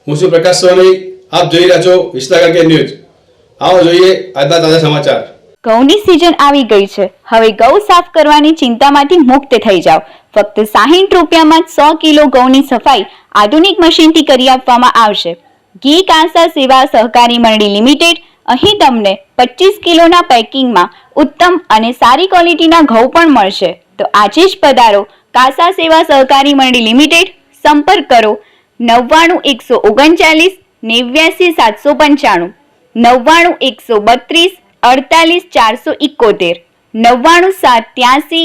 હું છું પ્રકાશ સોની, આપ જોઈ રહ્યા છો વિસનગર કે ન્યૂઝ। આવો જોઈએ આજના તાજા સમાચાર। ઘઉંની સીઝન આવી ગઈ છે। હવે ઘઉં સાફ કરવાની ચિંતામાંથી મુક્ત થઈ જાઓ। ફક્ત 60 રૂપિયામાં 100 કિલો ઘઉંની સફાઈ આધુનિક મશીનથી કરી આપવામાં આવશે। ઘી કાંસા સેવા સહકારી મંડળી લિમિટેડ અહીં તમને 25 કિલોના પેકિંગમાં ઉત્તમ અને સારી ક્વોલિટીના ઘઉં પણ મળશે। તો આજે જ પધારો કાંસા સેવા સહકારી મંડળી લિમિટેડ। સંપર્ક કરો 99 139 89 795 99 132 48 471 99 783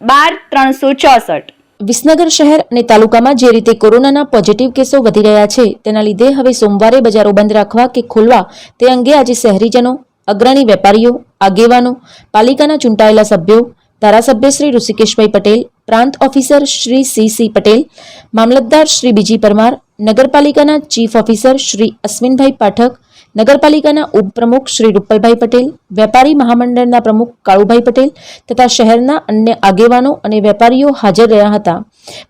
12 364। વિસનગર શહેર અને તાલુકામાં જે રીતે કોરોનાના પોઝિટિવ કેસો વધી રહ્યા છે તેના લીધે હવે સોમવારે બજારો બંધ રાખવા કે ખોલવા તે અંગે આજે શહેરીજનો, અગ્રણી વેપારીઓ, આગેવાનો, પાલિકાના ચૂંટાયેલા સભ્યો, ધારાસભ્ય શ્રી ઋષિકેશભાઈ પટેલ, પ્રાંત ઓફિસર શ્રી સી પટેલ, મામલતદાર શ્રી બીજી પરમાર, નગરપાલિકાના ચીફ ઓફિસર શ્રી અશ્વિનભાઈ પાઠક, નગરપાલિકાના ઉપપ્રમુખ શ્રી રૂપલભાઈ પટેલ, વેપારી મહામંડળના પ્રમુખ કાળુભાઈ પટેલ તથા શહેરના અન્ય આગેવાનો અને વેપારીઓ હાજર રહ્યા હતા।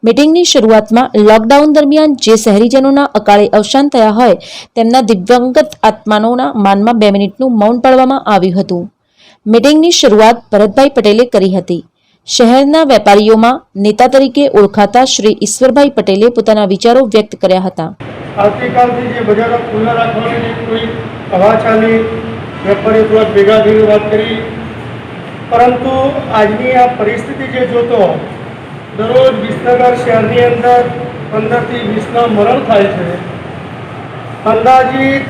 મીટિંગની શરૂઆતમાં લોકડાઉન દરમિયાન જે શહેરીજનોના અકાળે અવસાન થયા હોય તેમના દિવ્યંગત આત્માઓના માનમાં 2 મિનિટનું મૌન પાળવામાં આવ્યું હતું। મીટિંગની શરૂઆત ભરતભાઈ પટેલે કરી હતી। શહેરના વેપારીઓમાં નેતા તરીકે ઓળખાતા શ્રી ઈશ્વરભાઈ પટેલે પોતાના વિચારો વ્યક્ત કર્યા હતા। આવતીકાલથી જે બજારો ખુલ્લા રાખવાની કોઈ હવા ચાલી, વેપારીઓ થોડા ભેગા થઈને વાત કરી, પરંતુ આજની આ પરિસ્થિતિ જે જોતો દરરોજ વિસનગર શહેરની અંદર 15 થી 20ના મરણ થાય છે। અંદાજિત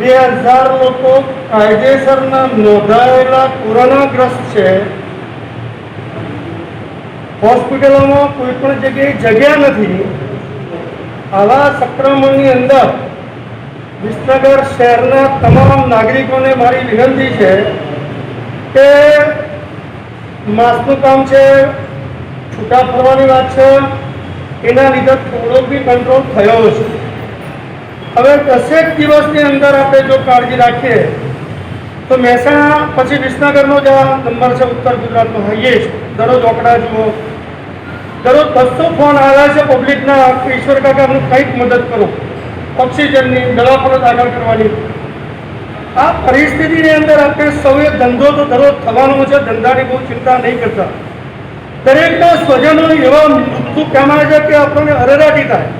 2000 લોકો કાયદેસરના નોંધાયેલા કોરોનાગ્રસ્ત છે। હોસ્પિટલોમાં કોઈ પણ જગ્યાએ જગ્યા નથી। આવા સંક્રમણની અંદર વિસનગર શહેરના તમામ નાગરિકોને મારી વિનંતી છે કે માસ્કનું કામ છે, છૂટા ફરવાની વાત છે, એના લીધે થોડો બી કંટ્રોલ થયો છે। હવે 10 દિવસની અંદર આપણે જો કાળજી રાખીએ તો મહેસાણા પછી વિસનગરનો જ આ નંબર છે ઉત્તર ગુજરાતનો હાઈએસ્ટ। દરરોજ આંકડા જુઓ, દરરોજ 200 ફોન આવ્યા છે પબ્લિકના કે ઈશ્વર કાકા અમને કંઈક મદદ કરો, ઓક્સિજનની દવા પણ દાખલ કરવાની। આ પરિસ્થિતિની અંદર આપણે સૌએ ધંધો તો દરરોજ થવાનો છે, ધંધાની બહુ ચિંતા નહીં કરતા। દરેકના સ્વજનો એવા મૃત્યુ પામ્યા છે કે આપણને અરેરાટી થાય।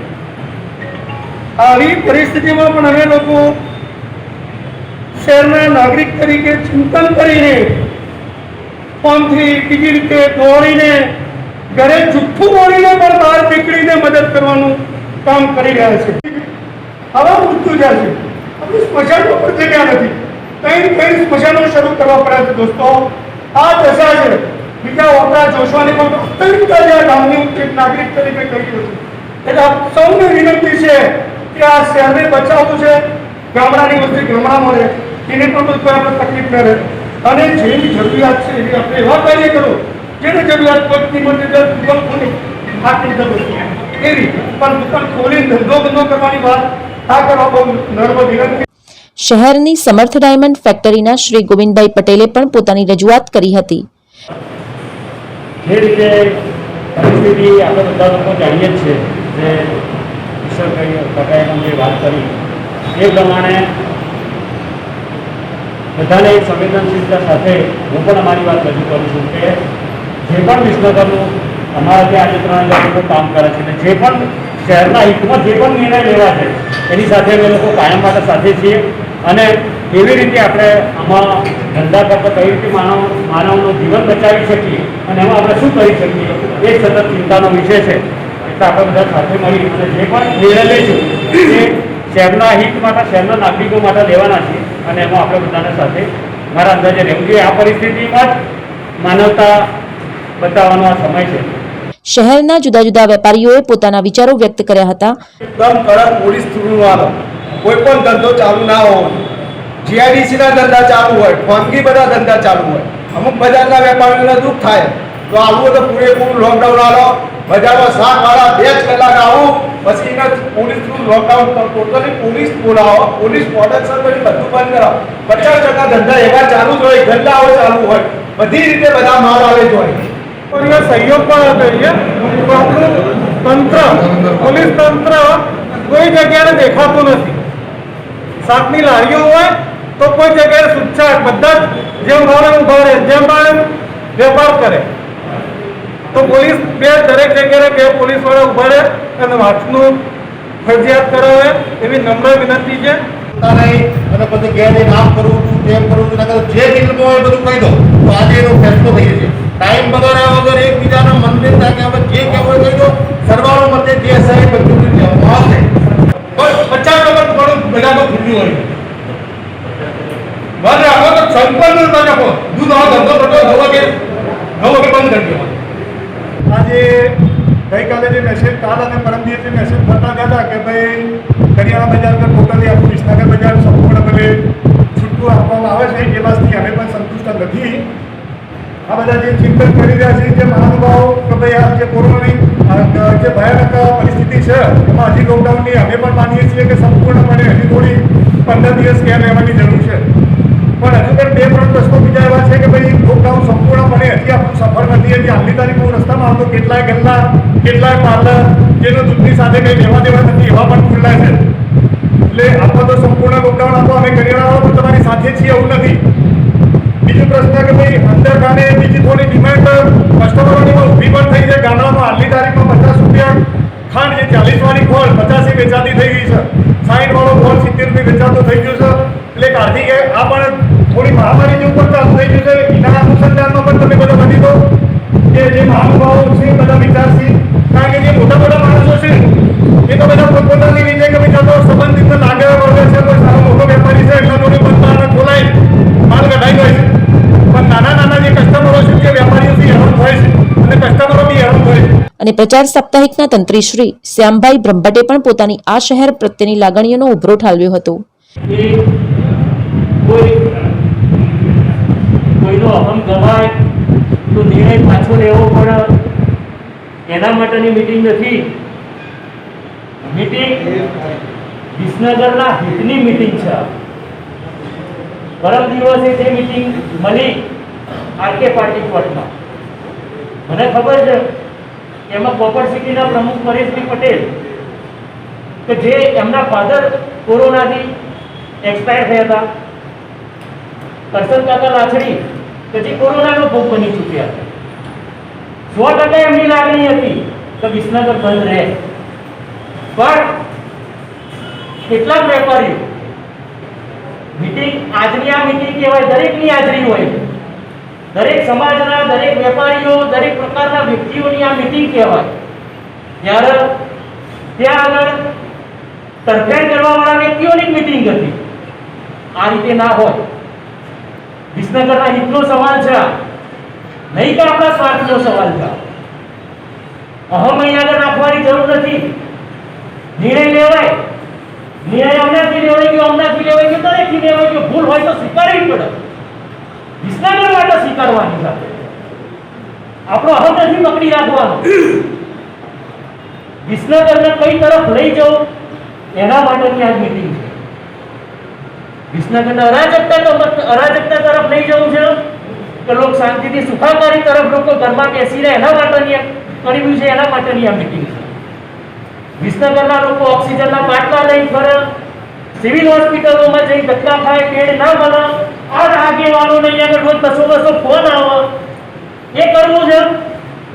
આવી પરિસ્થિતિમાં પણ અમે લોકો શહેરના નાગરિક તરીકે ચિંતન કરીને ફોનથી બીજી રીતે દોડીને ઘરે જુઠ્ઠું બોલીને પણ બહાર નીકળીને મદદ કરવાનું કામ કરી રહ્યા છે। આવા મૃત્યુ જાય છે, આપણે સ્મશાનો પર જગ્યા નથી, કઈ સ્મશાનો શરૂ કરવા પડે છે। દોસ્તો, આ દશા છે। બીજા ઓપરા જોશવાની પણ અત્યંત ગામની એક નાગરિક તરીકે કહી રહ્યો છું। એટલે આપ સૌને વિનંતી છે કે આ શહેરને બચાવવું છે, ગામડાની વસ્તી ગામડામાં રહે, એને પણ કોઈ આપણે તકલીફ ન રહે, અને જેની જરૂરિયાત છે એની આપણે એવા કાર્ય કરો જેને જરૂરિયાત પગની માટે દુકાન ખોલી આટલી જરૂર એવી, પણ દુકાન ખોલીને ધંધો કરવાની વાત આ કરવા બહુ નર્મ વિનંતી। શહેરની સમર્થ ડાયમંડ ફેક્ટરીના શ્રી ગોવિંદભાઈ પટેલે પણ પોતાની રજૂઆત કરી હતી। જે રીતે પરિસ્થિતિ આપણે બધા લોકો જાણીએ જ છે, જે ઈશ્વરભાઈ કાકાએ જે વાત કરી એ પ્રમાણે બધાને સંવેદનશીલતા સાથે હું પણ અમારી વાત રજૂ કરું છું કે જે પણ વિસનગરનું અમારા ત્યાં આજે 3000 લોકો કામ કરે છે, જે પણ શહેરના હિતમાં જે પણ નિર્ણય લેવા છે એની સાથે અમે લોકો કાયમ માટે સાથે છીએ। અને કેવી રીતે આપણે આમાં ધંધા કરતા કઈ રીતે માનવનું જીવન બચાવી શકીએ અને એમાં આપણે શું કરી શકીએ એ સતત ચિંતાનો વિષય છે। એટલે આપણે બધા સાથે મળી અને જે પણ નિર્ણય લઈશું એ શહેરના હિત માટે, શહેરના નાગરિકો માટે લેવાના છીએ અને એમાં આપણે બધાને સાથે મારા અંદાજે રહેવું જોઈએ। આ પરિસ્થિતિમાં જ માનવતા બતાવવાનો આ સમય છે। શહેરના જુદા જુદા વેપારીઓએ પોતાના વિચારો વ્યક્ત કર્યા હતા। એકદમ કડક પોલીસ થ્રુવાનો કોઈ પણ ધંધો ચાલુ ના હોય, જીઆઈડીસીના ધંધા ચાલુ હોય, ખાનગી બધા ધંધા ચાલુ હોય, અમુક બજારના વેપારીઓને દુઃખ થાય તો આવું તો પૂરેપૂરું લોકડાઉન આલો। બજારમાં શાકવાળા 2 કલાક આવું, પછી એને police through lockdown totally police બોલાવો, પોલીસ પ્રોટેક્શન કરી બધું બંધ કરાવો। 50% ધંધા એવા ચાલુ જ હોય, ધંધાઓ ચાલુ હોય, બધી રીતે બધા માલ આવે જ હોય। સહયોગ પણ જોઈએ, આપણું તંત્ર, પોલીસ તંત્ર કોઈ જગ્યાએ દેખાતું નથી. શાકની લારીઓ હોય તો કોઈ જગ્યાએ છૂટછાટ, બધા જ જેમ ભાવે ઉભા રહે, જેમ ભાવે વેપાર કરે. તો પોલીસ દરેક જગ્યાએ બે પોલીસ વાળા ઉભા રહે અને માસ્કનું ફરજિયાત કરાવે એવી નમ્ર વિનંતી છે. અને પછી ઘેર કામ કરવું છું, તેમ કરવું છું, નકર જે દિલમાં હોય બધું કહી દો તો આજે એનો ફેસલો થઈ જશે. ટાઈમ બગાડ્યા વગર એકબીજાના મંદિર થાય કે આપણે જે કહેવું હોય કહી દો. સરવાળો મતે જે સાહેબ બધું આવશે. 50 નંબર થોડું બધા તો ખુલ્લું હોય. મારે આવો તો સંપન્ન ન રાખો. દૂધ આવો ધંધો પડતો 9 વાગે બંધ કરી દેવાનો. આજે ગઈકાલે જે મેસેજ, કાલ અને પરમ દિવસે મેસેજ થતા હતા કે ભાઈ કરિયાણા બજાર પર ટોટલી આખું વિસનગર બજાર સંપૂર્ણપણે છૂટું આપવામાં આવે છે, એ વાતથી અમે પણ સંતુષ્ટ નથી. આ બધા જે ચિંતન કરી રહ્યા છે, જે મહાનુભાવો કે ભાઈ આ જે કોરોનાની જે ભયાનક પરિસ્થિતિ છે એમાં હજી લોકડાઉનની અમે પણ માનીએ છીએ કે સંપૂર્ણપણે હજી થોડી 15 દિવસ કેર રહેવાની જરૂર છે. પણ હજુ પણ 2-3 પ્રશ્નો બીજા એવા છે કે ભાઈ લોકડાઉન સંપૂર્ણપણે હજી આપણું સફળ નથી. હજી આજની તારીખ હું રસ્તામાં આવતો કેટલાય ગલ્લા, કેટલાય પાર્લર જેનો દૂધની સાથે કંઈ લેવા દેવા નથી એવા પણ ખુલ્લા છે. એટલે આપણે તો સંપૂર્ણ લોકડાઉન આપો, અમે કરિયાણાવાળા પણ તમારી સાથે છીએ એવું નથી. બીજો પ્રશ્ન કે ભાઈ અંદર ગાને બીજી થોડી ડિમાન્ડ કસ્ટમરોની ઊભી પણ થઈ છે. ગામડામાં હાલની તારીખમાં 50 રૂપિયા ખાંડ, જે 40 વાળી ખોળ 50 વેચાતી થઈ ગઈ છે. 60 વાળો ખોળ 70 રૂપિયા વેચાતો થઈ ગયો છે. એટલે આર્થિક આ પણ થોડી મહામારી જેવું પણ ચાલુ થઈ ગયું છે. એના અનુસંધાનમાં પણ તમે બધા બધી દો કે જે મહાનુભાવો છે બધા વિચારશીલ, કારણ કે જે મોટા મોટા માણસો છે એ તો બધા પોતપોતાની રીતે કે ભાઈ ચાલો સંબંધિત લાગે વળગે છે, કોઈ સારો મોટો વેપારી છે એટલા જોડે બંધ ખોલાય માલ કઢાઈ હોય છે. પણ નાના નાના જે કસ્ટમરો છે તે વેપારીઓથી હેરાન થાય છે અને કસ્ટમરો બી હેરાન થાય છે. અને પ્રચાર સાપ્તાહિકના તંત્રી શ્રી શ્યામભાઈ બ્રહ્મભટ્ટે પણ પોતાની આ શહેર પ્રત્યેની લાગણીઓનો ઉભરો ઠાલવ્યો હતો. કોઈનો અહમ ગમાય તો નિર્ણય પાછો લેવો પડે, એના માટેની મીટિંગ નથી. મીટિંગ વિસનગરના હિતની મીટિંગ છે. પરમ દિવસે જે મીટિંગ મળી આરકે પાર્ટી પ્લોટમાં, મને ખબર છે એમાં કોપર સિટીના પ્રમુખ પરેશભાઈ પટેલ કે જે એમના ફાધર કોરોનાથી એક્સપાયર થયા હતા, કરશન કાકા લાછડી કે જે કોરોનાનો ભોગ બની ચૂક્યા હતા. 100% એમની લાગણી હતી કે વિસનગર બંધ રહે. પણ કેટલાક વેપારીઓ મીટિંગ, આજની આ મીટિંગ કહેવાય, દરેકની હાજરી હોય, દરેક સમાજના દરેક વેપારીઓ, દરેક પ્રકારના વ્યક્તિઓની આ મીટિંગ કહેવાય. ત્યારે ત્યાં આગળ તરફેણ કરવાવાળા વ્યક્તિઓની મીટિંગ હતી. આ રીતે ના હોય. વિસનગરના હિતનો સવાલ છે, નહીં કે આપણા સ્વાર્થનો સવાલ છે. અહમ અહીં આગળ રાખવાની જરૂર નથી. નિર્ણય લેવાય, નિર્ણય અમનાથી લેવાય ગયો, અમનાથી લેવાય ગયો, દરેકથી લેવાય ગયો. ભૂલ હોય તો સ્વીકારવી પડે. વિસનગર માટે સ્વીકારવાની છે. આપણો અહમ નથી પકડી રાખવાનો. વિસનગરને કઈ તરફ લઈ જવું એના માટેની આ મીટિંગ છે. વિસનગરના અરાજકતા તરફ લઈ જવું છે કે લોક શાંતિથી સુખાકારી તરફ લોકો ઘરમાં બેસી રહે એના માટેની કર્યું છે, એના માટેની આ મીટિંગ છે. વિસનગરના લોકો ઓક્સિજનના બાટલા લઈ ફરે, સિવિલ હોસ્પિટલોમાં જઈ ધક્કા ખાય, પેડ ના મળે, આ આગેવાનો નહીં આગળ રોજ 200 ફોન આવે, એ કરવું છે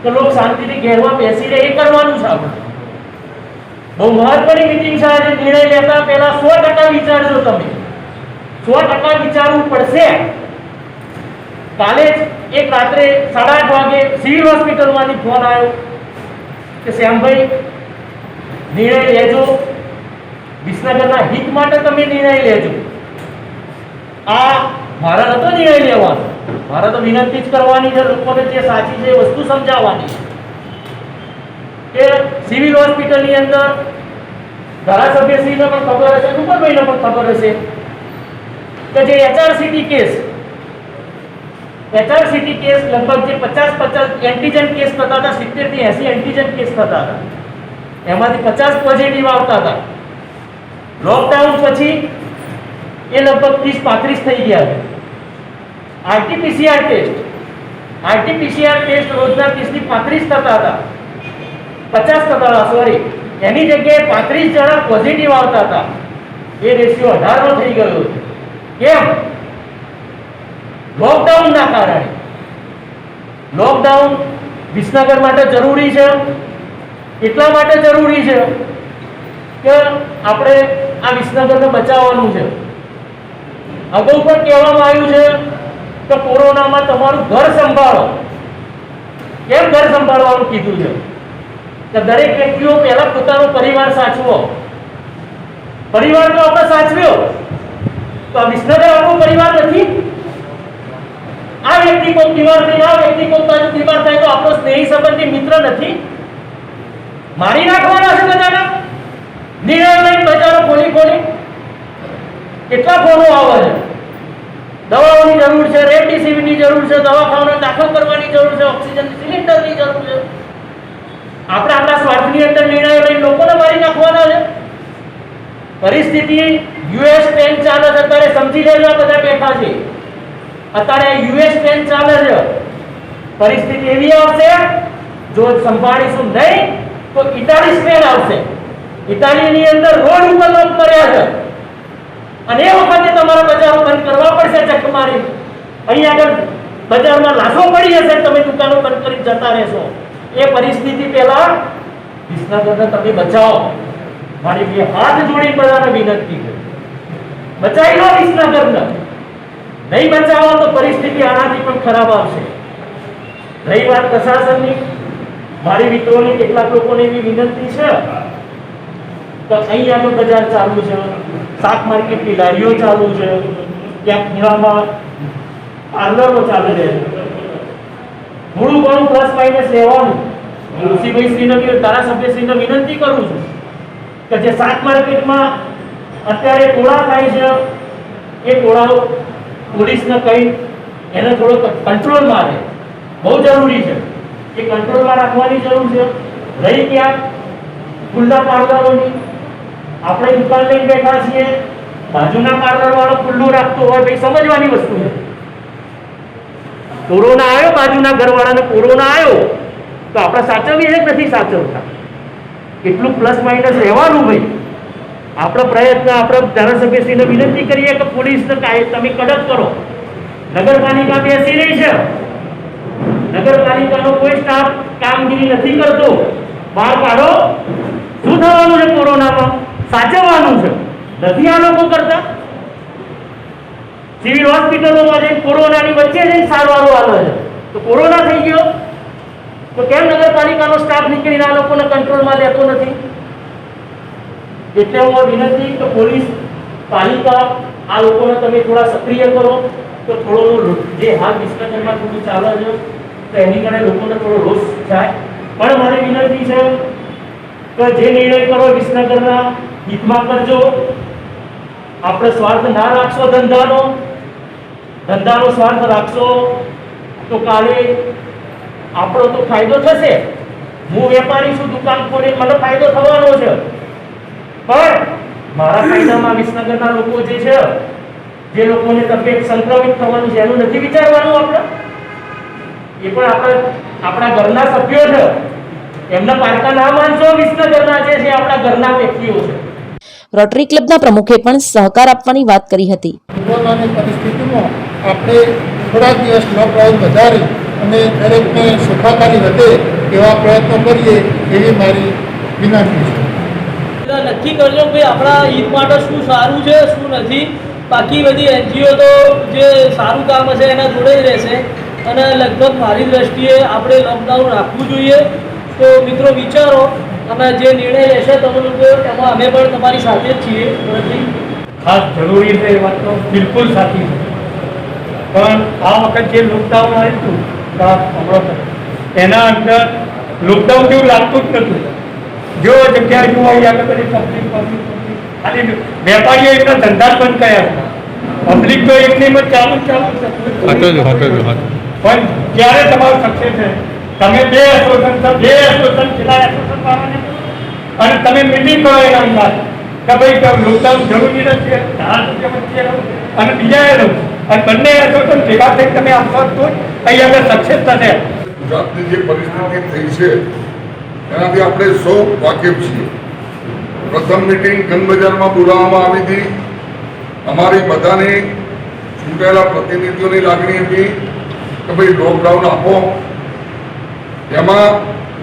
કે લોક શાંતિથી ઘેરમાં બેસી રહે, એ કરવાનું છે આપણે. બહુ મહત્વની મીટિંગ છે. આજે નિર્ણય લેતા પહેલા 100% વિચારજો. તમે 100% વિચારવું પડશે. કાલે જ એક રાત્રે 8:30 વાગે સિવિલ હોસ્પિટલમાંથી ફોન આવ્યો કે શ્યામભાઈ નિર્ણય લેજો, વિસનગરના હિત માટે તમે નિર્ણય લેજો. આ મારા નતો નિર્ણય લેવાનો, મારા તો વિનંતી જ કરવાની છે લોકોને, જે સાચી છે એ વસ્તુ સમજાવવાની કે સિવિલ હોસ્પિટલની અંદર ધારાસભ્યશ્રીને પણ ખબર હશે, ડુંગરભાઈને પણ ખબર હશે કે જે HRCT કેસ લગભગ જે 50 એન્ટીજન કેસ થતા હતા, 70 થી 80 એન્ટીજન કેસ થતા હતા, એમાંથી 50 પોઝિટિવ આવતા હતા. લોકડાઉન પછી એ લગભગ 30-35 થઈ ગયા છે. RT-PCR ટેસ્ટ રોજના 30 થી 35 થતા હતા, 50 થતા હતા, સોરી એની જગ્યાએ 35 જણા પોઝિટિવ આવતા હતા. એ રેશિયો 18 નો થઈ ગયો છે. કેમ? લોકડાઉનના કારણે. લોકડાઉન વિસનગર માટે જરૂરી છે, એટલા માટે જરૂરી છે કે આપણે આ વિસનગરને બચાવવાનું છે. અગાઉ પણ કહેવામાં આવ્યું છે કે કોરોનામાં તમારું ઘર સંભાળો. કેમ ઘર સંભાળવાનું કીધું છે? કે દરેક વ્યક્તિઓ પહેલા પોતાનો પરિવાર સાચવો. પરિવાર તો આપણે સાચવ્યો તો આ વિસનગર આપણો પરિવાર નથી. આ વ્યક્તિ કોઈ બીમાર થાય, આ વ્યક્તિ કોઈ બીમાર થાય તો આપણો સ્નેહી સંબંધી મિત્ર નથી. મારી નાખવાના છે બધાના. નિર્ણય લઈને બજારો ખોલી કેટલા ફોનો આવે છે. દવાઓની જરૂર છે, રેમડેસિવિરની જરૂર છે, દવાખાનામાં દાખલ કરવાની જરૂર છે, ઓક્સિજન સિલિન્ડરની જરૂર છે. આપણે આપણા સ્વાર્થની અંદર નિર્ણય લઈને લોકોને મારી નાખવાના છે. પરિસ્થિતિ યુએસ ટ્રેન ચાલે છે, અત્યારે સમજી લેજો. બધા બેઠા છે અત્યારે યુએસ ટ્રેન ચાલે છે. પરિસ્થિતિ એવી આવશે, જો સંભાળીશું નહીં તો ઇટાલી ટ્રેન આવશે. ઇટાલીની અંદર રોડ ઉપર લોક કર્યા છે અને એ વખતે તમારા બજારો બંધ કરવા પડશે. ચક મારી અહીંયા આગળ બજારમાં લાશો પડી હશે, તમે દુકાનો બંધ કરી જતા રહેશો. એ પરિસ્થિતિ પહેલા વિસનગરને તમે બચાવો. મારી બે હાથ જોડી બધાને વિનંતી છે, બચાવી લો વિસનગરને. નહીં બચાવો તો પરિસ્થિતિ આનાથી પણ ખરાબ આવશે. રહી વાત પ્રશાસનની, મારી મિત્રોની કેટલાક લોકોને એવી વિનંતી છે કે અહીંયા તો બજાર ચાલુ છે, શાક માર્કેટની લારીઓ ચાલુ છે, ક્યાંક ખૂણામાં પાર્લરો ચાલે છે. થોડું ઘણું પ્લસ માઇનસ લેવાનું. ઋષિભાઈ શ્રીને, ધારાસભ્યશ્રીને વિનંતી કરું છું કે જે શાક માર્કેટમાં અત્યારે ટોળા થાય છે, એ ટોળાઓ પોલીસને કહી એને થોડો કંટ્રોલમાં રહે. બહુ જરૂરી છે એ કંટ્રોલમાં રાખવાની જરૂર છે. રહી ક્યાં ખુલ્લા પાર્લરોની, આપણે દુકાન લઈને બેઠા છીએ, બાજુના પાર્લર વાળો ખુલ્લું રાખતો હોય, ભાઈ સમજવાની વસ્તુ છે. કોરોના આવ્યો, બાજુના ઘરવાળાને કોરોના આવ્યો તો આપણે સાચવીએ જ નથી સાચવતા. એટલું પ્લસ માઇનસ રહેવાનું ભાઈ. આપણો પ્રયત્ન, આપણે ધારાસભ્યશ્રીને વિનંતી કરીએ કે પોલીસને તમે કડક કરો. નગરપાલિકા બેસી રહી છે, નગરપાલિકાનો કોઈ સ્ટાફ કામગીરી નથી કરતો. બહાર કાઢો. શું થવાનું છે? કોરોનામાં સાચવવાનું છે, નથી આ લોકો કરતા. સિવિલ હોસ્પિટલોમાં જઈને કોરોનાની વચ્ચે જઈને સારવારો આવે છે તો કોરોના થઈ ગયો તો કેમ નગરપાલિકાનો સ્ટાફ નીકળીને આ લોકોને કંટ્રોલમાં લેતો નથી? એટલે હું વિનંતી કે પોલીસ, પાલિકા આ લોકોને તમે થોડા સક્રિય કરો તો થોડો જે હાલ વિસનગરમાં થોડું ચાલે છે તો એની કારણે લોકોને થોડો રોષ થાય. પણ મારી વિનંતી છે કે જે નિર્ણય કરો વિસનગરના હિતમાં કરજો. આપણે સ્વાર્થ ના રાખશો, ધંધાનો સ્વાર્થ રાખશો તો કાલે આપણો તો ફાયદો થશે. હું વેપારી છું, દુકાન ખોલી, મને ફાયદો થવાનો છે, પણ મારા ફાયદામાં વિસનગરના લોકો જે છે, જે લોકોને તબિયત સંક્રમિત થવાનું છે એનું નથી વિચારવાનું. આપણે એ પણ આપણા ઘરના સભ્યો છે, એમના પારકા ના માનશો. વિસનગરના જે છે આપણા ઘરના વ્યક્તિઓ છે. રોટરી ક્લબના પ્રમુખે પણ સહકાર આપવાની વાત કરી હતી. કોરોનાની પરિસ્થિતિમાં આપણે થોડા દિવસ લોકડાઉન વધારી અને દરેકને સુખાકારી વધે એવા પ્રયત્નો કરીએ એવી મારી વિનંતી છે. નક્કી કરજો કે આપણા હિત માટે શું સારું છે, શું નથી. બાકી બધી એનજીઓ તો જે સારું કામ હશે એના જોડે જ રહેશે અને લગભગ મારી દ્રષ્ટિએ આપણે લોકડાઉન રાખવું જોઈએ. તો મિત્રો વિચારો અને જે નિર્ણય લેશે તમે લોકો એમાં અમે પણ તમારી સાથે જ છીએ. ખાસ જરૂરી છે એ વાત તો બિલકુલ સાચી છે. પણ આ વખત જે લોકડાઉન આવ્યું હતું એના અંદર લોકડાઉન જેવું લાગતું જ નહોતું. જો જગ્યાએ જોવા આગળ બધી પબ્લિક ખાલી વેપારીઓ એમના ધંધા બંધ કર્યા, પબ્લિક તો એમની ચાલુ પણ જ્યારે તમારું સક્સેસ છે, તમે બે એસોસિએશન અને તમે મિટિંગ કરો એના અંદર કે ભાઈ લોકડાઉન જરૂરી નથી, અને બીજા એ રહું અને બંને એસોસિએશન ભેગા થઈ તમે આપશો તો અહીં આગળ સક્સેસ થશે. ગુજરાતની જે પરિસ્થિતિ થઈ છે એનાથી આપણે સૌ વાકેફ છીએ. પ્રથમ મીટિંગ ગંગબજારમાં બોલાવવામાં આવી હતી. અમારી બધાની ચૂંટાયેલા પ્રતિનિધિઓની લાગણી હતી કે ભાઈ લોકડાઉન આપો. એમાં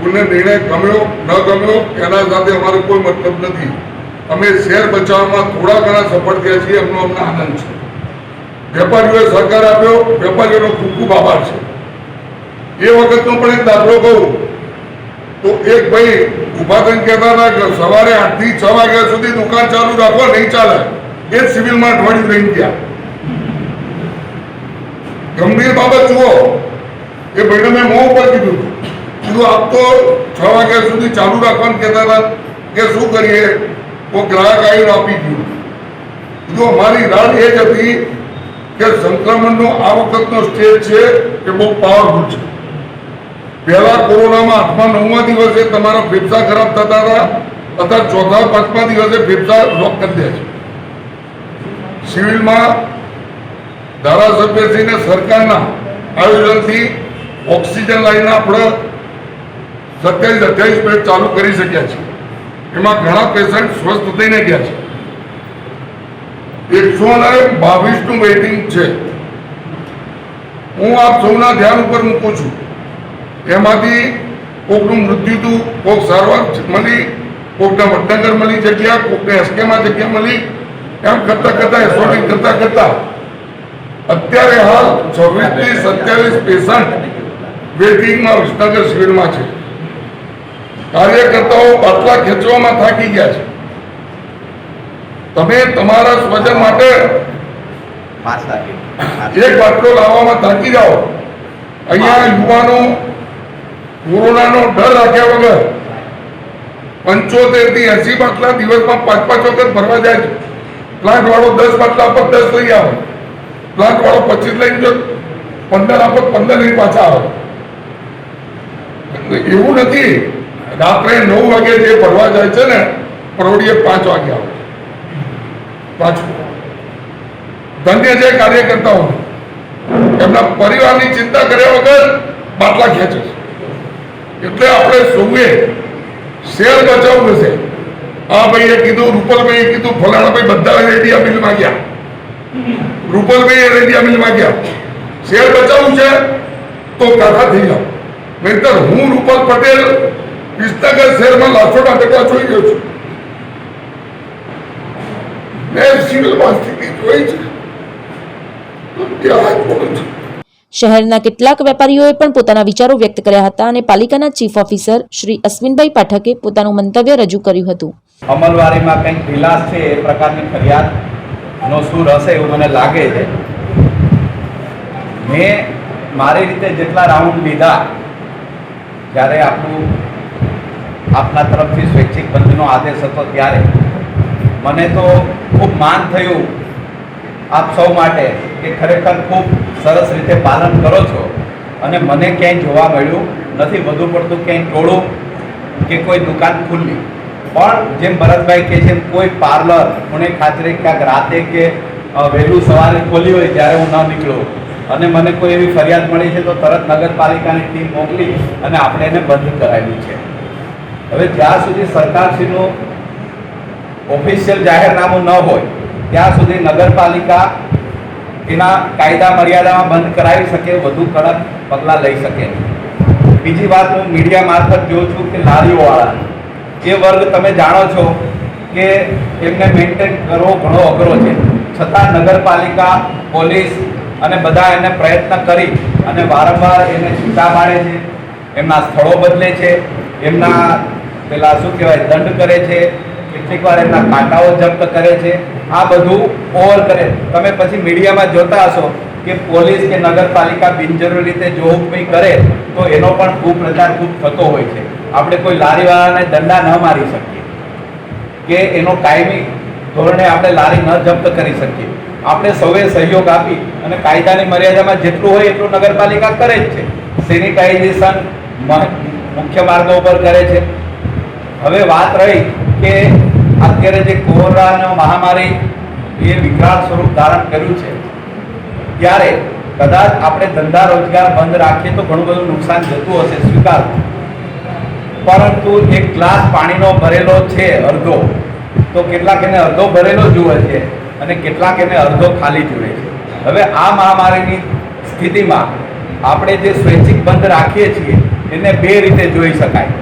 કોઈને નિર્ણય ગમ્યો ન ગમ્યો એના સાથે અમારો કોઈ મતલબ નથી. અમે શહેર બચાવવામાં થોડા ઘણા સફળ થયા છીએ, એમનો અમને આનંદ છે. વેપારીઓએ સહકાર આપ્યો, વેપારીઓનો ખૂબ ખૂબ આભાર છે. એ વખતનો પણ એક દાખલો કહું તો એક ભાઈ ઉભા થઈને કહેતા હતા કે સવારે 8 થી 6 વાગ્યા સુધી દુકાન ચાલુ રાખો, નહીં ચાલે. એ જ સિવિલમાં અઠવાડિયું રહી ગયા. ગંભીર બાબત જુઓ, એ ભાઈને મેં મોં ઉપર કીધું આપ તો 6 વાગ્યા સુધી ચાલુ રાખવાનું કહેતા હતા કે શું કરીએ, તો ગ્રાહક આવીને આપી ગયું. કીધું અમારી રાહ એ જ હતી કે સંક્રમણનો આ વખતનો સ્ટેજ છે એ બહુ પાવરફુલ છે. પહેલા કોરોનામાં 8મા 9મા દિવસે તમારા ફેફસા ખરાબ થતા હતા, અત્યારે 4થા 5મા દિવસે ફેફસા લોક કરી દે છે. સિવિલમાં ધારાસભ્યશ્રીને સરકારના આયોજનથી ઓક્સિજન લાઈન આપણે 27-28 બેડ ચાલુ કરી શક્યા છે. એમાં ઘણા પેશન્ટ સ્વસ્થ થઈને ગયા છે. 122નું વેઇટિંગ છે. હું આપ સૌના ધ્યાન ઉપર મૂકું છું. એમાંથી કોકનું મૃત્યુ થયું, કોક સારવાર મળી, કોકને વડનગર મળી જગ્યા, કોકને એસકેમાં જગ્યા મળી. એમ કરતા એસોટિંગ કરતા અત્યારે હાલ 26 થી 27 પેશન્ટ વેઇટિંગમાં વિસનગર સિવિલમાં છે. કાર્યકર્તાઓ બાટલા ખેંચવામાં થાકી ગયા છે. તમે તમારા સ્વજન માટે એક બાટલો લાવવામાં થાકી જાઓ. અહીંયા યુવાનો કોરોનાનો ડર રાખ્યા વગર 75 થી 80 બાટલા દિવસમાં 5-5 વખત ભરવા જાય છે. પ્લાન્ટ વાળો 10 બાટલા પર 10 લઈ આવે, પ્લાન્ટ વાળો 25 લઈને જો 15 આપો 15 લઈને પાછા આવે. એવું નથી, રાત્રે 9 વાગે જે ભરવા જાય છે ને પરોડીએ 5 વાગે આવે પાછું. ધન્ય છે કાર્યકર્તાઓ, એમના પરિવારની ચિંતા કર્યા વગર બાટલા ખેંચે છે. એટલે આપણે સૌએ શેર બચાવવું છે. આ ભાઈએ કીધું, રૂપલભાઈએ કીધું, ફલાણા ભાઈ બધા રેડિયા મિલમાં ગયા, રૂપલભાઈ રેડિયા મિલમાં ગયા. શેર બચાવવું છે તો કાઢા થઈ જાઓ. નહીતર હું રૂપલ પટેલ વિસનગર શહેરમાં લાખોના ટકા જોઈ ગયો છું. મેં સિવિલમાં સ્થિતિ જોઈ છે. ત્યાં બોલું છું. શહેરના કેટલાક વેપારીઓએ પણ પોતાના વિચારો વ્યક્ત કર્યા હતા અને પાલિકાના ચીફ ઓફિસર શ્રી અશ્વિનભાઈ પાઠકે પોતાનું મંતવ્ય રજૂ કર્યું હતું. અમલવારીમાં કંઈક ઢીલાસ છે એ પ્રકારની ફરિયાદનો સૂર હશે એવું મને લાગે છે. મેં મારી રીતે જેટલા રાઉન્ડ લીધા, જ્યારે આપના તરફથી સ્વૈચ્છિક બંધનો આદેશ હતો ત્યારે મને તો ખૂબ માન થયું આપ સૌ માટે કે ખરેખર ખૂબ સરસ રીતે પાલન કરો છો. અને મને ક્યાંય જોવા મળ્યું નથી વધુ પડતું ક્યાંય ટોળું કે કોઈ દુકાન ખુલ્લી. પણ જેમ ભરતભાઈ કહે છે, કોઈ પાર્લર મને ખાતરી ક્યાંક રાતે કે વહેલું સવારે ખોલી હોય જ્યારે હું ન નીકળું અને મને કોઈ એવી ફરિયાદ મળી છે તો તરત નગરપાલિકાની ટીમ મોકલી અને આપણે એને બંધ કરાવ્યું છે. હવે જ્યાં સુધી સરકારશ્રીનું ઓફિશિયલ જાહેરનામું ન હોય ત્યાં સુધી નગરપાલિકા એના કાયદા મર્યાદામાં બંધ કરાવી શકે, વધુ કડક પગલાં લઈ શકે. બીજી વાત, હું મીડિયા મારફત જોઉં છું કે લારીઓવાળા એ વર્ગ તમે જાણો છો કે એમને મેન્ટેન કરવો ઘણો અઘરો છે. છતાં નગરપાલિકા, પોલીસ અને બધા એને પ્રયત્ન કરી અને વારંવાર એને છૂટા પાડે છે, એમના સ્થળો બદલે છે, એમના પેલા શું કહેવાય દંડ કરે છે, કેટલીક વાર એમના કાંટાઓ જપ્ત કરે છે. આ બધું ઓવર કરે. તમે પછી મીડિયામાં જોતા હશો કે પોલીસ કે નગરપાલિકા બિનજરૂરી રીતે જો હુકમી કરે તો એનો પણ ખૂબ પ્રચાર ખૂબ થતો હોય છે. આપણે કોઈ લારીવાળાને દંડા ન મારી શકીએ કે એનો કાયમી ધોરણે આપણે લારી ન જપ્ત કરી શકીએ. આપણે સૌએ સહયોગ આપી અને કાયદાની મર્યાદામાં જેટલું હોય એટલું નગરપાલિકા કરે જ છે. સેનિટાઇઝેશન મુખ્ય માર્ગો ઉપર કરે છે. હવે વાત રહી કે અત્યારે જે કોરોના મહામારી એ વિકરાળ સ્વરૂપ ધારણ કર્યું છે ત્યારે કદાચ આપણે ધંધા રોજગાર બંધ રાખીએ તો ઘણું બધું નુકસાન જતું હશે, સ્વીકાર. પરંતુ એક ગ્લાસ પાણીનો ભરેલો છે અડધો, તો કેટલાક એને અડધો ભરેલો જુએ છે અને કેટલાક એને અડધો ખાલી જુએ છે. હવે આ મહામારીની સ્થિતિમાં આપણે જે સ્વૈચ્છિક બંધ રાખીએ છીએ એને બે રીતે જોઈ શકાય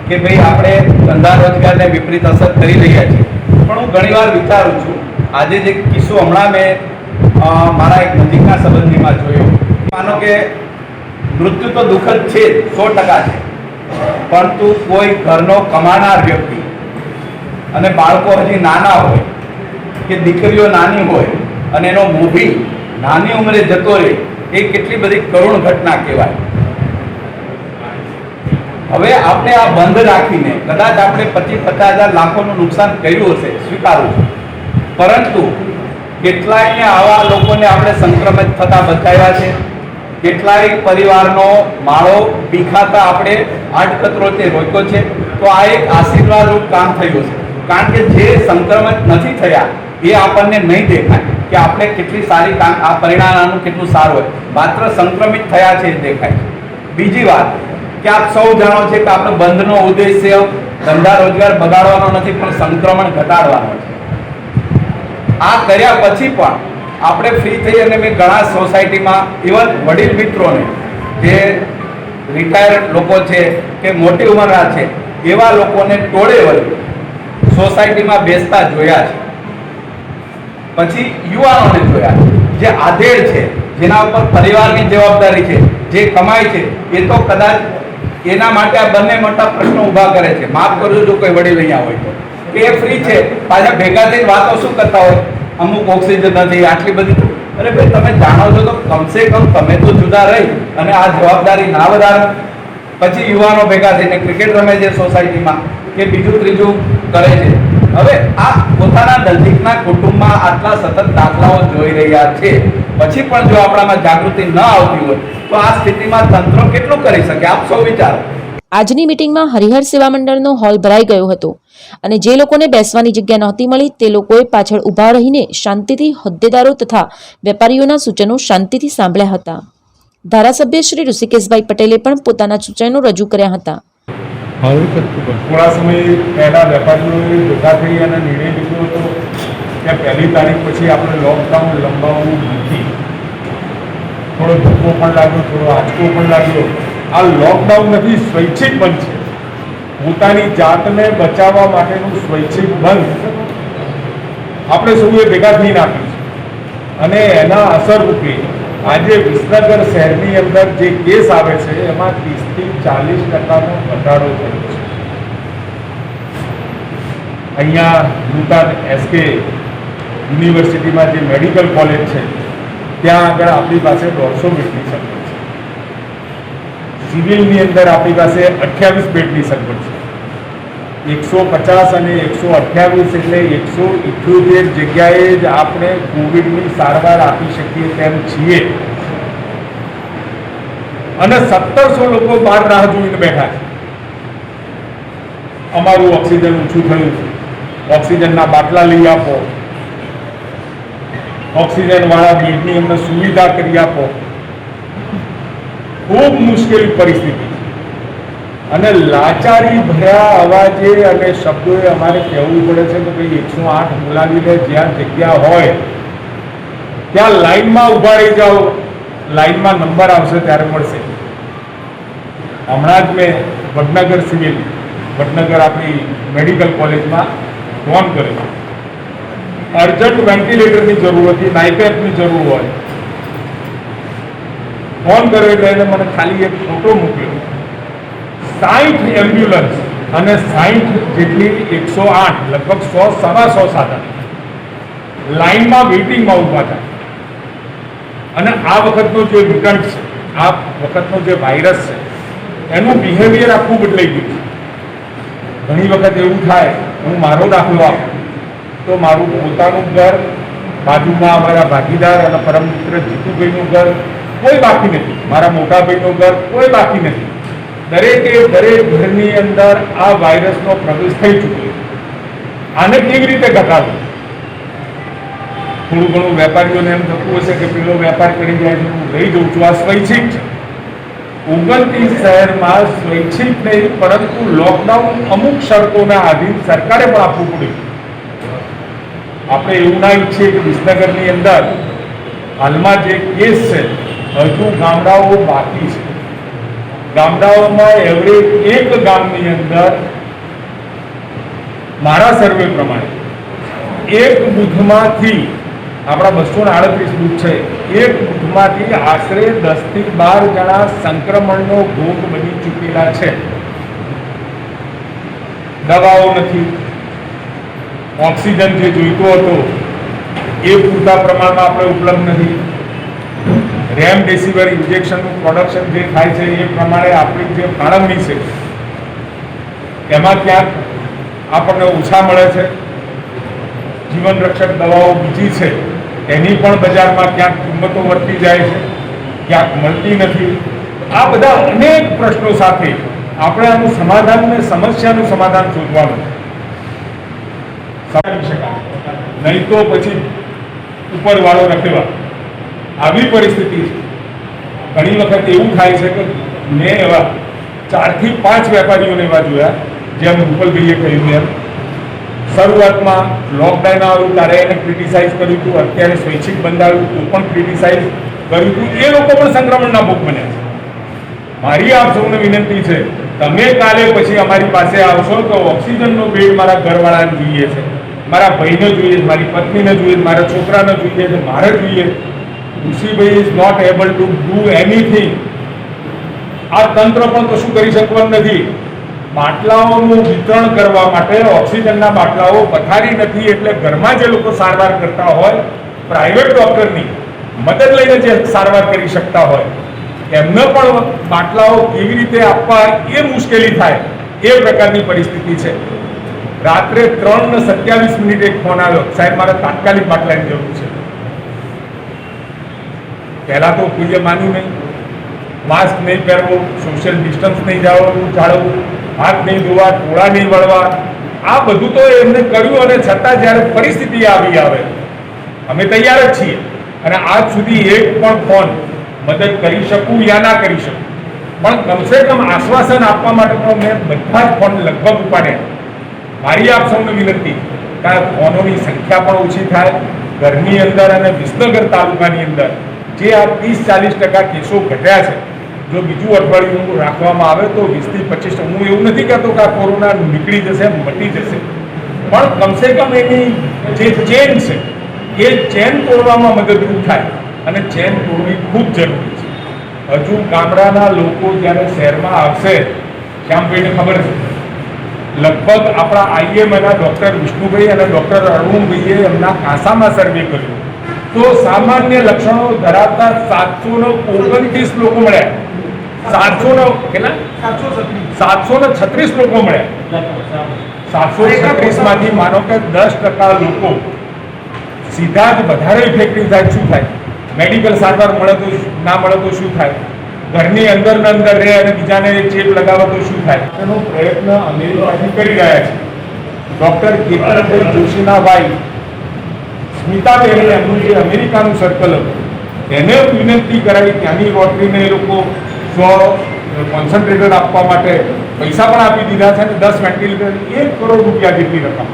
કે ભાઈ આપણે ધંધા રોજગારને વિપરીત અસર કરી રહ્યા છીએ. પણ હું ઘણીવાર વિચારું છું, આજે જે કિસ્સો હમણાં મેં મારા એક નજીકના સંબંધીમાં જોયો, માનો કે મૃત્યુ તો દુઃખદ છે 100% છે, પરંતુ કોઈ ઘરનો કમાનાર વ્યક્તિ અને બાળકો હજી નાના હોય કે દીકરીઓ નાની હોય અને એનો મૂવી નાની ઉંમરે જતો રહે, એ કેટલી બધી કરુણ ઘટના કહેવાય. હવે આપણે આ બંધ રાખીને કદાચ આપણે 25-50 હજાર લાખોનું નુકસાન કર્યું હશે, સ્વીકારું છું, પરંતુ કેટલાયને આવા લોકોને આપણે સંક્રમિત થતા બચાવ્યા છે. કેટલાય પરિવારનો માળો બીખાતા આપણે આડકતરોતે રોક્યો છે. તો આ એક આશીર્વાદરૂપ કામ થયું છે, કારણ કે જે સંક્રમિત નથી થયા એ આપણને નહીં દેખાય કે આપણે કેટલી સારી કામ, આ પરિણામનું કેટલું સારું હોય, માત્ર સંક્રમિત થયા છે એ દેખાય. બીજી વાત કે આપ સૌ જાણો છે કે આપણો બંધનો ઉદ્દેશ્ય ધંધા રોજગાર બગાડવાનો નથી, પણ સંક્રમણ ઘટાડવાનો છે. આ કર્યા પછી પણ આપણે ફ્રી થઈ અને મેં ઘણા સોસાયટીમાં ઇવન વડીલ મિત્રોને, જે રિટાયર્ડ લોકો છે કે મોટી ઉંમરના છે, એવા લોકોને ટોળે વળી સોસાયટીમાં બેસતા જોયા છે. પછી યુવાનોને જોયા જે આધેડ છે, જેના ઉપર પરિવારની જવાબદારી છે, જે કમાય છે, એ તો કદાચ એના માટે આ બંને મોટા પ્રશ્નો ઊભા કરે છે. માફ કરજો જો કોઈ વડીલ અહીંયા હોય તો, કે એ ફ્રી છે, પાછા ભેગા થઈને વાતો શું કરતા હોય, અમુક ઓક્સિજન નથી, આટલી બધી. અરે ભાઈ, તમે જાણો છો તો કમસે કમ તમે તો જુદા રહી અને આ જવાબદારી ના વધારો. પછી યુવાનો ભેગા થઈને ક્રિકેટ રમે છે સોસાયટીમાં કે બીજું ત્રીજું કરે છે. હવે આ પોતાના નજીકના કુટુંબમાં આટલા સતત દાખલાઓ જોઈ રહ્યા છે, પછી પણ જો આપણામાં જાગૃતિ ન આવતી હોય તો આ સ્થિતિમાં તંત્ર કેટલું કરી શકે? આપ સૌ વિચારો. આજની મિટિંગમાં હરિહર સેવા મંડળનો હોલ ભરાઈ ગયો હતો અને જે લોકોને બેસવાની જગ્યા નહોતી મળી તે લોકોએ પાછળ ઊભા રહીને શાંતિથી હોદ્દેદારો તથા વેપારીઓના સૂચનો શાંતિથી સાંભળ્યા હતા. ધારાસભ્ય શ્રી ઋષિકેશભાઈ પટેલે પણ પોતાના સૂચનો રજૂ કર્યા હતા. થોડા સમય પહેલા વેપારીઓએ ભેગા થઈ અને નિર્ણય લીધો હતો કે 1લી તારીખ પછી આપણે લોકડાઉન લંબાવવું નથી. થોડો ધક્કો પણ લાગ્યો, થોડો આંચકો પણ લાગ્યો. આ લોકડાઉન નથી, સ્વૈચ્છિક બંધ છે. પોતાની જાતને બચાવવા માટેનું સ્વૈચ્છિક બંધ આપણે સૌએ ભેગા થઈને આપ્યું છે. અને એના અસર રૂપે આજે વિસનગર શહેરની અંદર જે કેસ આવે છે એમાં 30-40% ઘટાડો થયો છે. અહીંયા નૂતન એસકે યુનિવર્સિટીમાં જે મેડિકલ કોલેજ છે ત્યાં આગળ આપણી પાસે 150 બેડની સગવડ છે. સિવિલની અંદર આપણી પાસે 28 બેડની સગવડ છે. 150 અને 128 એટલે 178 જગ્યાએ જ આપણે કોવિડની સારવાર આપી શકીએ તેમ છીએ. અને 1700 લોકો બહાર રાહ જોઈને બેઠા છે. અમારું ઓક્સિજન ઓછું થયું, ઓક્સિજનના બાટલા લઈ આપો, ઓક્સિજન વાળા બેડની અમને સુવિધા કરી આપો. ખૂબ મુશ્કેલ પરિસ્થિતિ અને લાચારી ભર્યા અવાજે અને શબ્દોએ અમારે કહેવું પડે છે કે ભાઈ 108 બોલાવી લે, જ્યાં જગ્યા હોય ત્યાં લાઈનમાં ઊભા રહી જાઓ, લાઈનમાં નંબર આવશે ત્યારે મળશે. હમણાં જ મેં વડનગર સિવિલ, વડનગર આપણી મેડિકલ કોલેજમાં ફોન કર્યો. અર્જન્ટ વેન્ટિલેટરની જરૂર હતી, નાઇપેકની જરૂર હોય. ફોન કર્યો એટલે એને મને ખાલી એક ફોટો મૂક્યો. 60 એમ્બ્યુલન્સ અને 60 જેટલી 108, લગભગ 100-125 સાધન લાઈનમાં વેઇટિંગમાં ઊભા હતા. અને આ વખતનો જે મ્યુટન્ટ છે, આ વખતનો જે વાયરસ છે, એનું બિહેવિયર આખું બદલાઈ ગયું છે. ઘણી વખત એવું થાય, હું મારો દાખલો આપું તો મારું પોતાનું ઘર, બાજુમાં અમારા ભાગીદાર અને પરમ મિત્ર જીતુભાઈનું ઘર કોઈ બાકી નથી, મારા મોટા ભાઈનું ઘર કોઈ બાકી નથી. દરેકે દરેક ઘરની અંદર આ વાયરસનો પ્રવેશ થઈ ચૂક્યો. આને કેવી રીતે ઘટાડવું? થોડું ઘણું વેપારીઓને એમ થતું હશે કે પેલો વેપાર કરી જાય છે, હું રહી જઉં છું, આ સ્વૈચ્છિક છે. 29 શહેરમાં સ્વૈચ્છિક નહીં પરંતુ લોકડાઉન અમુક શરતોના આધીન સરકારે પણ આપવું પડ્યું. આપણે એવું ના ઈચ્છીએ કે વિસનગરની અંદર હાલમાં જે કેસ છે હજુ ગામડાઓ બાકી છે. ગામડાઓમાં એવરેજ એક ગામની અંદર મારા સર્વે પ્રમાણે એક બૂથમાંથી આપણા 238 બૂથ છે, એક બૂથમાંથી આશરે 10 થી 12 જણા સંક્રમણનો ભોગ બની ચૂકેલા છે. દવાઓ નથી, ઓક્સિજન જે જોઈતો હતો એ પૂરતા પ્રમાણમાં આપણે ઉપલબ્ધ નથી, રેમડેસિવિર ઇન્જેક્શનનું પ્રોડક્શન જે થાય છે એ પ્રમાણે આપણી જે ફાળવણી છે એમાં ક્યાંક આપણને ઓછા મળે છે. જીવન રક્ષક દવાઓ બીજી છે એની પણ બજારમાં ક્યાંક કિંમતો વધતી જાય છે, ક્યાંક મળતી નથી. આ બધા અનેક પ્રશ્નો સાથે આપણે આનું સમાધાન ને સમસ્યાનું સમાધાન શોધવાનું નહીં તો પછી ઉપરવાળો રખેવા આવી પરિસ્થિતિ છે. ઘણી વખત એવું થાય છે કે મેં એવા 4 થી 5 વેપારીઓને એવા જોયા જેમ રૂપલભાઈએ કહ્યું એમ શરૂઆતમાં લોકડાઉન આવ્યું ત્યારે એને ક્રિટિસાઇઝ કર્યું હતું, અત્યારે સ્વૈચ્છિક બંધ આવ્યું તો પણ ક્રિટિસાઇઝ કર્યું હતું. એ લોકો પણ સંક્રમણના ભોગ બન્યા છે. મારી આપ સૌને વિનંતી છે, તમે કાલે પછી અમારી પાસે આવશો તો ઓક્સિજનનો બેડ મારા ઘરવાળાને જોઈએ છે, મારા ભાઈને જોઈએ છે, મારી પત્નીને જોઈએ છે, મારા છોકરાને જોઈએ છે, મારે જોઈએ. Rishibhai is not able to do anything. આ તંત્ર પણ કશું કરી શકવાનું નથી. બાટલાઓનું વિતરણ કરવા માટે ઓક્સિજનના બાટલાઓ પથારી નથી એટલે ઘરમાં જે લોકો સારવાર કરતા હોય, પ્રાઇવેટ ડોક્ટરની મદદ લઈને જે સારવાર કરી શકતા હોય એમને પણ બાટલાઓ કેવી રીતે આપવા એ મુશ્કેલી થાય એ પ્રકારની પરિસ્થિતિ છે. રાત્રે 3:27 એક ફોન આવ્યો, સાહેબ મારે તાત્કાલિક બાટલાની જરૂર છે. પહેલા તો કોઈએ માન્યું નહીં, માસ્ક નહીં પહેરવું, સોશિયલ ડિસ્ટન્સ નહીં જાળવવું, હાથ નહીં ધોવા, ટોળા નહીં વળવા, આ બધું તો એમને કર્યું અને છતાં જ્યારે પરિસ્થિતિ આવી આવે અમે તૈયાર જ છીએ અને આજ સુધી એક પણ ફોન મદદ કરી શકું યા ના કરી શકું પણ કમસે કમ આશ્વાસન આપવા માટે પણ મેં બધા જ ફોન લગભગ ઉપાડ્યા. મારી આપ સૌને વિનંતી કે ફોનોની સંખ્યા પણ ઓછી થાય. ઘરની અંદર અને વિસનગર તાલુકાની અંદર જે આ 30-40% કેસો ઘટ્યા છે, જો બીજું અઠવાડિયું રાખવામાં આવે તો 20 થી 25%. હું એવું નથી કહેતો કે આ કોરોના નીકળી જશે, મટી જશે, પણ કમસે કમ એની જે ચેન છે એ ચેન તોડવામાં મદદરૂપ થાય અને ચેન તોડવી ખૂબ જરૂરી છે. હજુ ગામડાના લોકો જ્યારે શહેરમાં આવશે, શ્યામભાઈને ખબર છે, લગભગ આપણા આઈએમએના ડૉક્ટર વિષ્ણુભાઈ અને ડૉક્ટર અરુણભાઈએ એમના કાંસામાં સર્વે કર્યું તો સામાન્ય લક્ષણો ધરાવતા 729 લોકો મળ્યા. 736 લોકો મળ્યા. 736 માંથી માનો કે 10% લોકો સીધા જ વધારે ઇફેક્ટિવ થાય. શું થાય? મેડિકલ સારવાર મળે તો ના મળે તો શું થાય? ઘરની અંદર ને અંદર રહે અને બીજાને ચેપ લગાવે તો શું થાય? એનો પ્રયત્ન અમેરિકાથી કરી રહ્યા છે. ડૉક્ટર કેતનભાઈ જોશીના ભાઈ સ્મિતાબેને એમનું જે અમેરિકાનું સર્કલ હતું એને વિનંતી કરાવી, ત્યાંની રોટરીને એ લોકો 100 કોન્સન્ટ્રેટર આપવા માટે પૈસા પણ આપી દીધા છે અને 10 વેન્ટિલેટર 1 કરોડ રૂપિયા જેટલી રકમ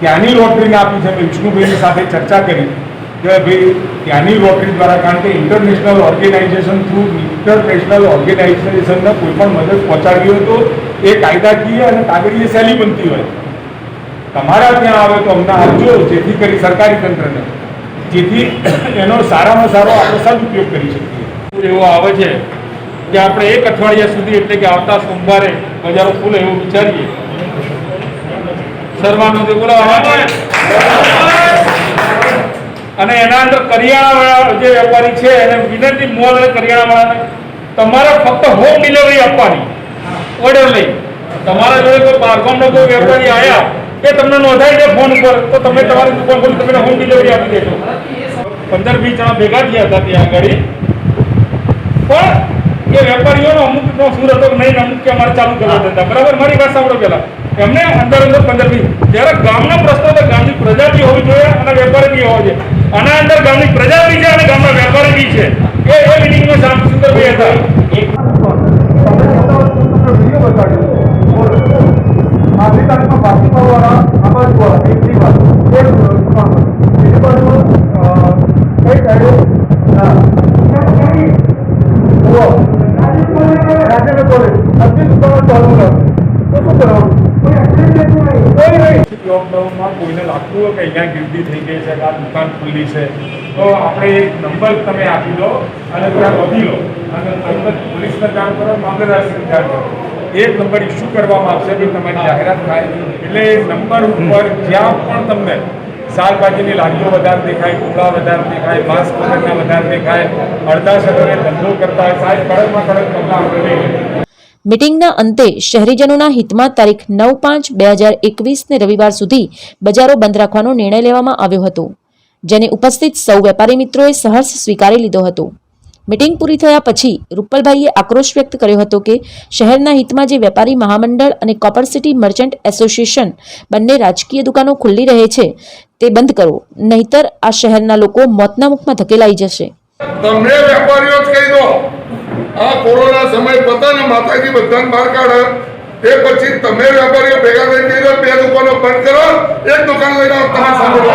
ત્યાંની રોટરીને આપી છે. મેં વિષ્ણુભાઈની સાથે ચર્ચા કરી કે ભાઈ ત્યાંની રોટરી દ્વારા, કારણ કે ઇન્ટરનેશનલ ઓર્ગેનાઇઝેશન થ્રુ ઇન્ટરનેશનલ ઓર્ગેનાઇઝેશનને કોઈ પણ મદદ પહોંચાડવી હોય તો એ કાયદાકીય અને કાગળીય શૈલી બનતી હોય. તમારા ત્યાં આવે તો અમને આપજો, જેથી કરી સરકારી તંત્રને, જેથી એનો સારામાં સારો આપણે સદુપયોગ કરી શકીએ. એવો આવે છે કે આપણે 1 અઠવાડિયા સુધી એટલે કે આવતા સોમવારે બજારો ખુલે એવું વિચારીએ. સર્વાનો જે બોલાવવા અને એના અંદર કરિયાણાવાળા જે વેપારી છે એને વિનંતી, મોલ અને કરિયાણાવાળાને તમારે ફક્ત હોમ ડિલિવરી આપવાની, ઓર્ડર લઈ. તમારા જોડે કોઈ બારગામનો કોઈ વેપારી આવ્યા કે તમને નોંધાઈ દે ફોન ઉપર તો તમે તમારી દુકાન પર તમને હોમ ડિલિવરી આપી દેજો. 15-20 જણા ભેગા થયા હતા ત્યાં આગળ, પણ એ વેપારીઓનો અમુકનો સુર હતો કે નહીં, અમુક કે અમારે ચાલુ કરવા દેતા. બરાબર, મારી વાત સાંભળો પહેલા. એમને અંદર 15-20 જ્યારે ગામનો પ્રશ્ન તો ગામની પ્રજા બી હોવી જોઈએ અને વેપારી બી હોવો જોઈએ. આના અંદર ગામની પ્રજા બી છે અને ગામના વેપારી બી છે. એ મિટિંગમાં શ્યામસુંદરભાઈ હતા. વિડીયો બતાડ્યો આજની તારીખમાં બાસ્કેટબોલવાળા આબાદવાળા એકની વાત બીજી બાજુ કઈ સાઈડે રાજેન્દ્ર કોલેજ આજની દુકાનો ચાલુ રાખે તો શું કરવાનું? કોઈ નહીં. લોકડાઉનમાં કોઈને લાગતું હોય કે અહીંયા ગીર્દી થઈ ગઈ છે કે આ દુકાન ખુલ્લી છે તો આપણે એક નંબર તમે આપી દો અને ત્યાં વધી લો અને તરત પોલીસને જાણ કરો, મામલતદારશ્રીને જાણ કરો. એક નંબર ઇસ્યુ કરવામાં આવશે કે તમારી જાહેરાત થાય એટલે નંબર ઉપર જ્યાં પણ તમને શાકભાજીની લારીઓ વધારે દેખાય, ટોળા વધારે દેખાય, માંસ પકડના વધારે દેખાય, અડધા શહેરે ધંધો કરતા હોય, સાહેબ કડકમાં કડક પગલાં આપણે લઈએ. મીટિંગના અંતે શહેરીજનોના હિતમાં તારીખ 9/5/2021 રવિવાર સુધી બજારો બંધ રાખવાનો નિર્ણય લેવામાં આવ્યો હતો, જેને ઉપસ્થિત સૌ વેપારી મિત્રોએ સહર્ષ સ્વીકારી લીધો હતો. મીટિંગ પૂરી થયા પછી રૂપલભાઈએ આક્રોશ વ્યક્ત કર્યો હતો કે શહેરના હિતમાં જે વેપારી મહામંડળ અને કોપર સિટી મર્ચન્ટ એસોસિએશન બંને રાજકીય દુકાનો ખુલ્લી રહે છે તે બંધ કરો, નહીતર આ શહેરના લોકો મોતના મુખમાં ધકેલાઈ જશે. તમે વેપારીઓ જ કહી દો, આ કોરોના સમય પતા ને માતાજી બધાને બહાર કાઢે તે પછી તમે વેપારીઓ ભેગા થઈ કહી દો 2 દુકાનો બંધ કરો, 1 દુકાન લઈને આવો. તમે સાંભળો,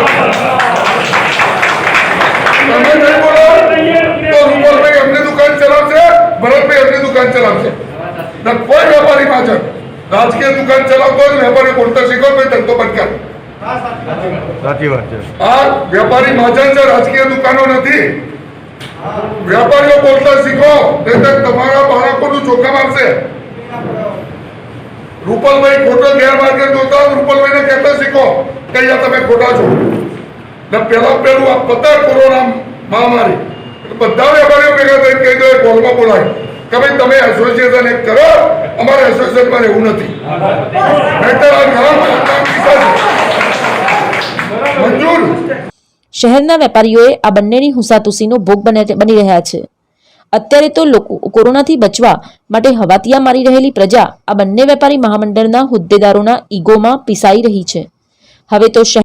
તમે નહીં બોલો તો રૂપલભાઈ એમની દુકાન ચલાવશે, ભરતભાઈ એમની દુકાન ચલાવશે. કોઈ વેપારી પાછળ રાજકીય દુકાન ચલાવતો હોય વેપારી બોલતા શીખો, ભાઈ ધંધો બંધ કરો. સાચી વાત છે. આ વેપારી મહાજન છે, રાજકીય દુકાનો નથી. વેપારીઓ બોલતા શીખો, નહીંતર તમારા બાળકોનું જોખમ આવશે. રૂપલભાઈ ખોટો ગેરમાર્ગે જોતા રૂપલભાઈને કહેતા શીખો કે અહીંયા તમે ખોટા છો. ને પેલું આ પતા કોરોના મહામારી બધા વેપારીઓ ભેગા થઈ કહી દો, કોલમાં બોલાય કે ભાઈ તમે એસોસિએશન એક કરો, અમારે એસોસિએશનમાં રહેવું નથી. નહીંતર આ ગામ મંજૂર. શહેરના વેપારીઓએ આ બંનેની હુંસાતુસીનો ભોગ બની રહ્યા છે. અત્યારે તો લોકો કોરોનાથી બચવા માટે હવાતિયા મારી રહેલી પ્રજા આ બંને વેપારી મહામંડળના હોદ્દેદારોના ઈગોમાં પીસાઈ રહી છે. હવે તો